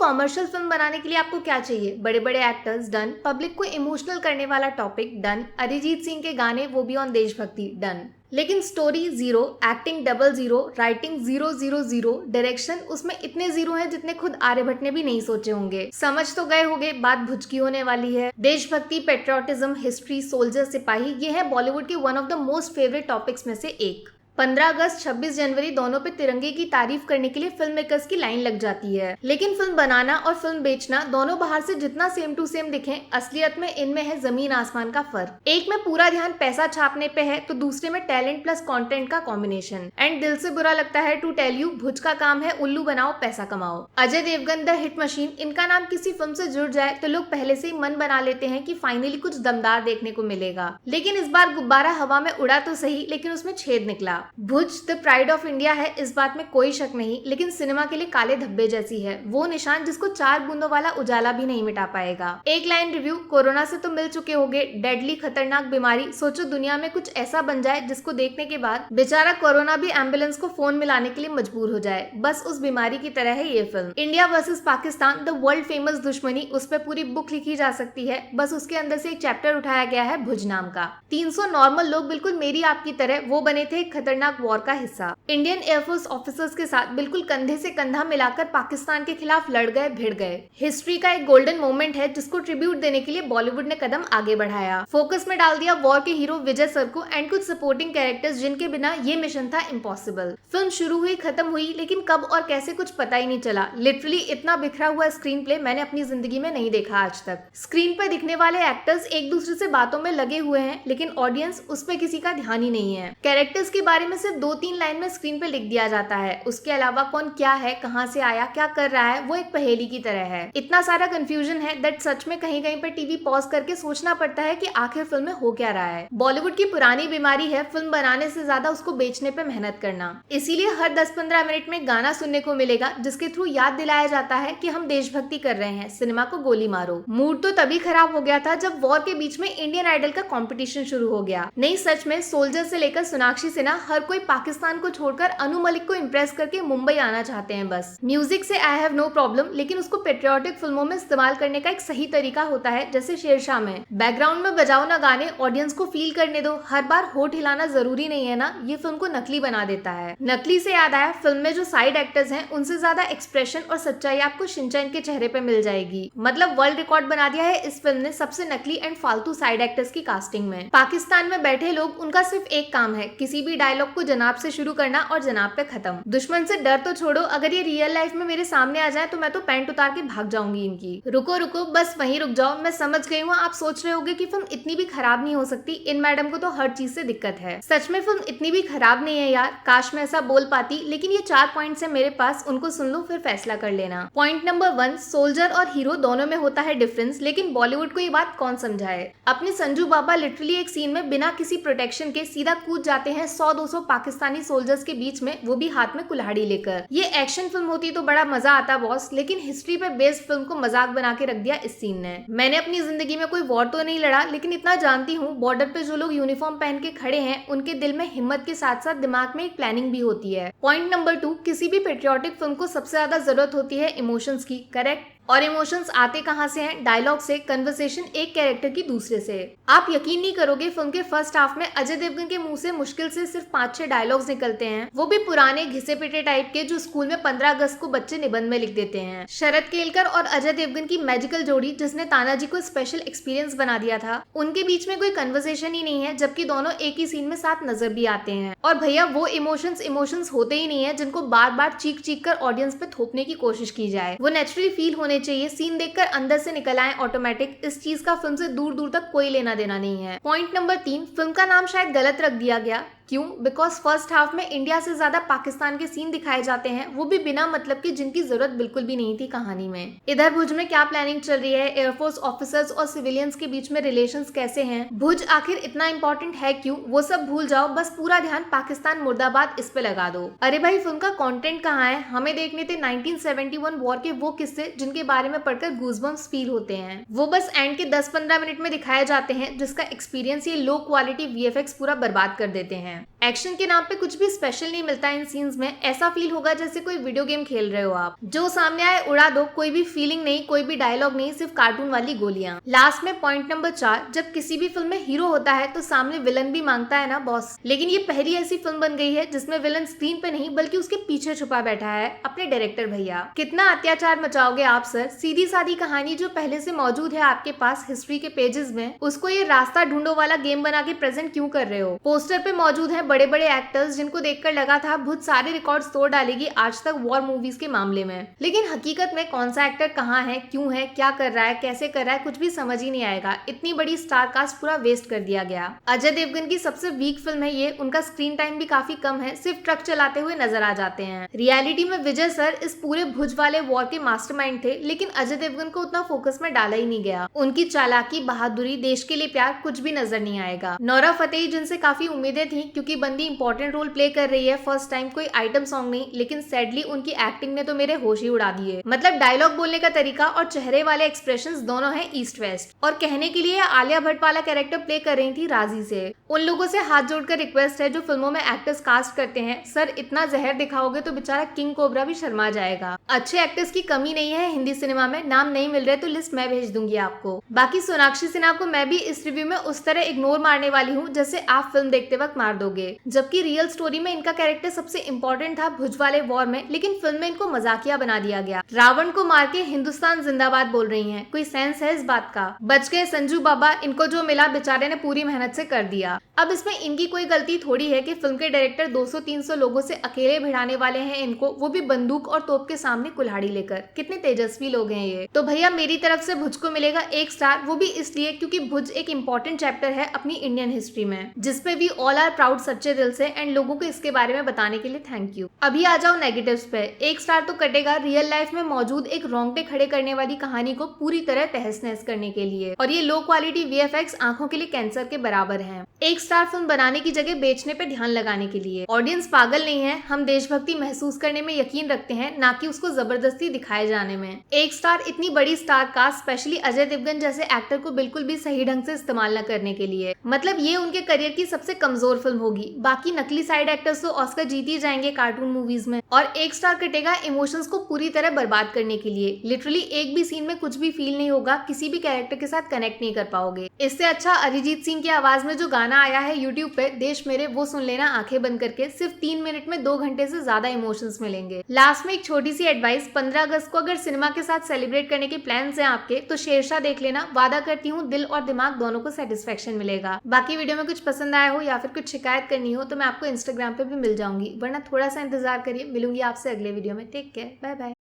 Commercial film बनाने के लिए आपको क्या चाहिए? बड़े बड़े एक्टर्स, डन। पब्लिक को इमोशनल करने वाला टॉपिक, डन। अरिजीत सिंह के गाने, वो भी ऑन देशभक्ति, डन। लेकिन story zero, acting double zero, writing zero zero zero, direction उसमें इतने जीरो हैं जितने खुद आर्यभट्ट ने भी नहीं सोचे होंगे। समझ तो गए होंगे बात भुज की होने वाली है। देशभक्ति, पेट्रियोटिज्म, हिस्ट्री, सोल्जर, सिपाही, ये है बॉलीवुड के one of the most favourite topics में से एक। 15 अगस्त 26 जनवरी दोनों पे तिरंगे की तारीफ करने के लिए फिल्म मेकर्स की लाइन लग जाती है। लेकिन फिल्म बनाना और फिल्म बेचना दोनों बाहर से जितना सेम टू सेम दिखें, असलियत में इनमें है जमीन आसमान का फर्क। एक में पूरा ध्यान पैसा छापने पे है तो दूसरे में टैलेंट प्लस कंटेंट का कॉम्बिनेशन। एंड दिल से बुरा लगता है टू टेल यू, भुज का काम है उल्लू बनाओ पैसा कमाओ। Ajay Devgan the hit machine, इनका नाम किसी फिल्म से जुड़ जाए तो लोग पहले से ही मन बना लेते हैं कि फाइनली कुछ दमदार देखने को मिलेगा। लेकिन इस बार गुब्बारा हवा में उड़ा तो सही, लेकिन उसमें छेद निकला। भुज द प्राइड ऑफ इंडिया है, इस बात में कोई शक नहीं, लेकिन सिनेमा के लिए काले धब्बे जैसी है, वो निशान जिसको 4 बूंदों वाला उजाला भी नहीं मिटा पाएगा। एक लाइन रिव्यू, कोरोना से तो मिल चुके होगे, डेडली खतरनाक बीमारी, सोचो दुनिया में कुछ ऐसा बन जाए जिसको देखने के बाद बेचारा कोरोना भी एम्बुलेंस को फोन मिलाने के लिए मजबूर हो जाए। बस उस बीमारी की तरह है ये film. India versus Pakistan, the world famous दुश्मनी, उस पर पूरी बुक लिखी जा सकती है। बस उसके अंदर से एक चैप्टर उठाया गया है भुज नाम का। 300 नॉर्मल लोग बिल्कुल मेरी आपकी तरह वो बने थे एक खतरनाक वॉर का हिस्सा। इंडियन एयरफोर्स ऑफिसर्स के साथ बिल्कुल कंधे से कंधा मिलाकर पाकिस्तान के खिलाफ लड़ गए, भिड़ गए। हिस्ट्री का एक गोल्डन मोमेंट है जिसको ट्रिब्यूट देने के लिए बॉलीवुड ने कदम आगे बढ़ाया। फोकस में डाल दिया वॉर के हीरो विजय सर को एंड कुछ सपोर्टिंग कैरेक्टर्स जिनके बिना ये मिशन था इम्पॉसिबल। फिल्म शुरू हुई, खत्म हुई, लेकिन कब और कैसे कुछ पता ही नहीं चला। लिटरली इतना बिखरा हुआ स्क्रीन प्ले मैंने अपनी जिंदगी में नहीं देखा आज तक। स्क्रीन पर दिखने वाले एक्टर्स एक दूसरे से बातों में लगे हुए हैं, लेकिन ऑडियंस उस पर किसी का ध्यान ही नहीं है। कैरेक्टर्स के बारे में सिर्फ 2-3 लाइन में स्क्रीन पे लिख दिया जाता है, उसके अलावा कौन क्या है, कहां से आया, क्या कर रहा है, वो एक पहेली की तरह है। इतना सारा कंफ्यूजन है दैट सच में कहीं कहीं पर टीवी पॉज करके सोचना पड़ता है कि आखिर फिल्म में हो क्या रहा है। बॉलीवुड की पुरानी बीमारी है फिल्म बनाने से ज्यादा उसको बेचने पे मेहनत करना। इसीलिए हर 10-15 मिनट में गाना सुनने को मिलेगा जिसके थ्रू याद दिलाया जाता है कि हम देशभक्ति कर रहे हैं, सिनेमा को गोली मारो। मूड तो तभी खराब हो गया था जब वॉर के बीच में इंडियन आइडल का कंपटीशन शुरू हो गया। नहीं सच में सोल्जर से लेकर सोनाक्षी सिन्हा हर कोई पाकिस्तान को छोड़कर अनु मलिक को इम्प्रेस करके मुंबई आना चाहते हैं। बस म्यूजिक से आई हैव नो प्रॉब्लम, लेकिन उसको पेट्रियोटिक फिल्मों में इस्तेमाल करने का एक सही तरीका होता है, जैसे शेरशाह में। बैकग्राउंड में बजाओ ना गाने, ऑडियंस को फील करने दो। हर बार होठ हिलाना जरूरी नहीं है ना, ये फिल्म को नकली बना देता है। नकली से याद आया, फिल्म में जो साइड एक्टर्स हैं उनसे ज्यादा एक्सप्रेशन और सच्चाई आपको शिनचैन के चेहरे पे मिल जाएगी। मतलब वर्ल्ड रिकॉर्ड बना दिया है इस फिल्म ने सबसे नकली एंड फालतू साइड एक्टर्स की कास्टिंग में। पाकिस्तान में बैठे लोग, उनका सिर्फ एक काम है, किसी भी डायलॉग को जनाब से शुरू करना और जनाब पे खत्म। दुश्मन से डर तो छोड़ो, अगर ये रियल लाइफ में मेरे सामने आ जाए तो मैं तो पैंट उतार के भाग जाऊंगी इनकी। रुको रुको, बस वहीं रुक जाओ, मैं समझ गई हूँ। आप सोच रहे होगे कि फिल्म इतनी भी खराब नहीं हो सकती, इन मैडम को तो हर चीज से दिक्कत है। सच में फिल्म इतनी भी खराब नहीं है यार, काश मैं ऐसा बोल पाती, लेकिन ये 4 पॉइंट्स है मेरे पास, उनको सुन लो फिर फैसला कर लेना। पॉइंट नंबर 1, सोल्जर और हीरो दोनों में होता है डिफरेंस, लेकिन बॉलीवुड को ये बात कौन समझाए। अपने संजू बाबा लिटरली एक सीन में बिना किसी प्रोटेक्शन के सीधा कूद जाते हैं 100-200 पाकिस्तानी सोल्जर्स के बीच में, वो भी हाथ में कुल्हाड़ी लेकर। ये एक्शन फिल्म होती तो बड़ा मजा आता बॉस, लेकिन हिस्ट्री पे बेस्ड फिल्म को मजाक बना के रख दिया इस सीन ने। मैंने अपनी जिंदगी में कोई वॉर तो नहीं लड़ा, लेकिन इतना जानती हूँ बॉर्डर पे जो लोग यूनिफॉर्म पहन के खड़े हैं उनके दिल में हिम्मत के साथ साथ दिमाग में एक प्लानिंग भी होती है। पॉइंट नंबर 2, किसी भी पेट्रियोटिक फिल्म को सबसे ज्यादा जरूरत होती है इमोशंस की, करेक्ट? और इमोशंस आते कहां से हैं? डायलॉग से, कन्वर्सेशन एक कैरेक्टर की दूसरे से। आप यकीन नहीं करोगे, फिल्म के फर्स्ट हाफ में अजय देवगन के मुंह से मुश्किल से सिर्फ 5-6 डायलॉग्स निकलते हैं, वो भी पुराने घिसे पिटे टाइप के जो स्कूल में 15 अगस्त को बच्चे निबंध में लिख देते हैं। शरद केलकर और अजय देवगन की मैजिकल जोड़ी जिसने तानाजी को स्पेशल एक्सपीरियंस बना दिया था, उनके बीच में कोई कन्वर्सेशन ही नहीं है, जबकि दोनों एक ही सीन में साथ नजर भी आते हैं। और भैया वो इमोशंस होते ही नहीं है जिनको बार बार चीख चीख कर ऑडियंस पे थोपने की कोशिश की जाए। वो नेचुरली फील होने चाहिए, सीन देखकर अंदर से निकल आए ऑटोमेटिक। इस चीज का फिल्म से दूर दूर तक कोई लेना देना नहीं है। पॉइंट नंबर 3, फिल्म का नाम शायद गलत रख दिया गया। क्यों? बिकॉज फर्स्ट हाफ में इंडिया से ज्यादा पाकिस्तान के सीन दिखाए जाते हैं, वो भी बिना मतलब की, जिनकी जरूरत बिल्कुल भी नहीं थी कहानी में। इधर भुज में क्या प्लानिंग चल रही है, एयरफोर्स ऑफिसर्स और सिविलियंस के बीच में रिलेशंस कैसे हैं, भुज आखिर इतना इंपॉर्टेंट है क्यों, वो सब भूल जाओ। बस पूरा ध्यान पाकिस्तान मुर्दाबाद इस पे लगा दो। अरे भाई फिल्म का कंटेंट कहाँ है? हमें देखने थे 1971 वॉर के वो किस्से जिनके बारे में पढ़कर गूजबम्स फील होते हैं, वो बस एंड के 10-15 मिनट में दिखाए जाते हैं, जिसका एक्सपीरियंस ये लो क्वालिटी VFX पूरा बर्बाद कर देते हैं। एक्शन के नाम पे कुछ भी स्पेशल नहीं मिलता इन सीन्स में। ऐसा फील होगा जैसे कोई वीडियो गेम खेल रहे हो आप। जो सामने आए उड़ा दो, कोई भी फीलिंग नहीं, कोई भी डायलॉग नहीं, सिर्फ कार्टून वाली गोलियां। लास्ट में पॉइंट नंबर 4, जब किसी भी फिल्म में हीरो होता है तो सामने विलन भी मांगता है ना बॉस। लेकिन ये पहली ऐसी फिल्म बन गई है जिसमें विलन स्क्रीन पे नहीं बल्कि उसके पीछे छुपा बैठा है अपने डायरेक्टर भैया। कितना अत्याचार मचाओगे आप सर। सीधी सादी कहानी जो पहले से मौजूद है आपके पास हिस्ट्री के पेजेस में, उसको ये रास्ता ढूंढो वाला गेम बना के प्रेजेंट क्यों कर रहे हो। पोस्टर पे मौजूद है बड़े बड़े एक्टर्स जिनको देखकर लगा था भुज सारे रिकॉर्ड्स तोड़ डालेगी आज तक वॉर मूवीज के मामले में। लेकिन हकीकत में कौन सा एक्टर कहाँ है, क्यों है, क्या कर रहा है, कैसे कर रहा है, कुछ भी समझ ही नहीं आएगा। इतनी बड़ी स्टार कास्ट पूरा वेस्ट कर दिया गया। अजय देवगन की सबसे वीक फिल्म है ये। उनका स्क्रीन टाइम भी काफी कम है, सिर्फ ट्रक चलाते हुए नजर आ जाते हैं। रियलिटी में विजय सर इस पूरे भुज वाले वॉर के मास्टरमाइंड थे, लेकिन अजय देवगन को उतना फोकस में डाला ही नहीं गया। उनकी चालाकी, बहादुरी, देश के लिए प्यार कुछ भी नजर नहीं आएगा। नोरा फतेही जिनसे काफी उम्मीदें थी क्योंकि बंदी इंपॉर्टेंट रोल प्ले कर रही है, फर्स्ट टाइम कोई आइटम सॉन्ग नहीं, लेकिन सैडली उनकी एक्टिंग ने तो मेरे होश ही उड़ा दिए। मतलब डायलॉग बोलने का तरीका और चेहरे वाले एक्सप्रेशंस दोनों है ईस्ट वेस्ट। और कहने के लिए आलिया भट्ट वाला कैरेक्टर प्ले कर रही थी राजी से। उन लोगों से हाथ जोड़कर रिक्वेस्ट है जो फिल्मों में एक्टर्स कास्ट करते हैं, सर इतना जहर दिखाओगे तो बेचारा किंग कोबरा भी शर्मा जाएगा। अच्छे एक्टर्स की कमी नहीं है हिंदी सिनेमा में, नाम नहीं मिल रहे तो लिस्ट मैं भेज दूंगी आपको। बाकी सोनाक्षी सिन्हा को मैं भी इस रिव्यू में उस तरह इग्नोर मारने वाली हूँ जैसे आप फिल्म देखते वक्त मार दोगे, जबकि रियल स्टोरी में इनका कैरेक्टर सबसे इम्पोर्टेंट था भुज वाले वॉर में, लेकिन फिल्म में इनको मजाकिया बना दिया गया। रावण को मार के हिंदुस्तान जिंदाबाद बोल रही हैं, कोई सेंस है इस बात का। बच गए संजू बाबा, इनको जो मिला बेचारे ने पूरी मेहनत से कर दिया। अब इसमें इनकी कोई गलती थोड़ी है कि फिल्म के डायरेक्टर 200-300 लोगों से अकेले भिड़ाने वाले हैं इनको, वो भी बंदूक और तोप के सामने कुल्हाड़ी लेकर। कितने तेजस्वी लोग हैं ये। तो भैया मेरी तरफ से भुज को मिलेगा 1 स्टार, वो भी इसलिए क्योंकि भुज एक इंपॉर्टेंट चैप्टर है अपनी इंडियन हिस्ट्री में, जिसपे वी ऑल आर प्राउड सच्चे दिल से, एंड लोगों को इसके बारे में बताने के लिए थैंक यू। अभी आ जाओ नेगेटिव्स पे। 1 स्टार तो कटेगा रियल लाइफ में मौजूद एक रोंगटे खड़े करने वाली कहानी को पूरी तरह तहस नहस करने के लिए, और ये लो क्वालिटी VFX आंखों के लिए कैंसर के बराबर है। 1 स्टार फिल्म बनाने की जगह बेचने पे ध्यान लगाने के लिए। ऑडियंस पागल नहीं है, हम देशभक्ति महसूस करने में यकीन रखते हैं, ना कि उसको जबरदस्ती दिखाए जाने में। 1 स्टार इतनी बड़ी star cast, specially Ajay Devgan जैसे एक्टर को बिल्कुल भी सही ढंग से इस्तेमाल न करने के लिए। मतलब ये उनके करियर की सबसे कमजोर फिल्म होगी। बाकी नकली साइड एक्टर्स तो ऑस्कर जीत ही जाएंगे कार्टून मूवीज में। और 1 स्टार कटेगा इमोशंस को पूरी तरह बर्बाद करने के लिए। लिटरली एक भी सीन में कुछ भी फील नहीं होगा, किसी भी कैरेक्टर के साथ कनेक्ट नहीं कर पाओगे। इससे अच्छा अरिजीत सिंह की आवाज में जो गाना आया है यूट्यूब पे, देश मेरे, वो सुन लेना आंखें बंद करके। सिर्फ 3 मिनट में 2 घंटे से ज्यादा इमोशंस मिलेंगे। लास्ट में एक छोटी सी एडवाइस, 15 अगस्त को अगर सिनेमा के साथ सेलिब्रेट करने के प्लान है आपके तो शेरशाह देख लेना। वादा करती हूँ दिल और दिमाग दोनों को सेटिस्फेक्शन मिलेगा। बाकी वीडियो में कुछ पसंद आया हो या फिर कुछ शिकायत करनी हो तो मैं आपको इंस्टाग्राम पे भी मिल जाऊंगी, वरना थोड़ा सा इंतजार करिए। मिलूंगी आपसे अगले वीडियो में। Take care, bye bye.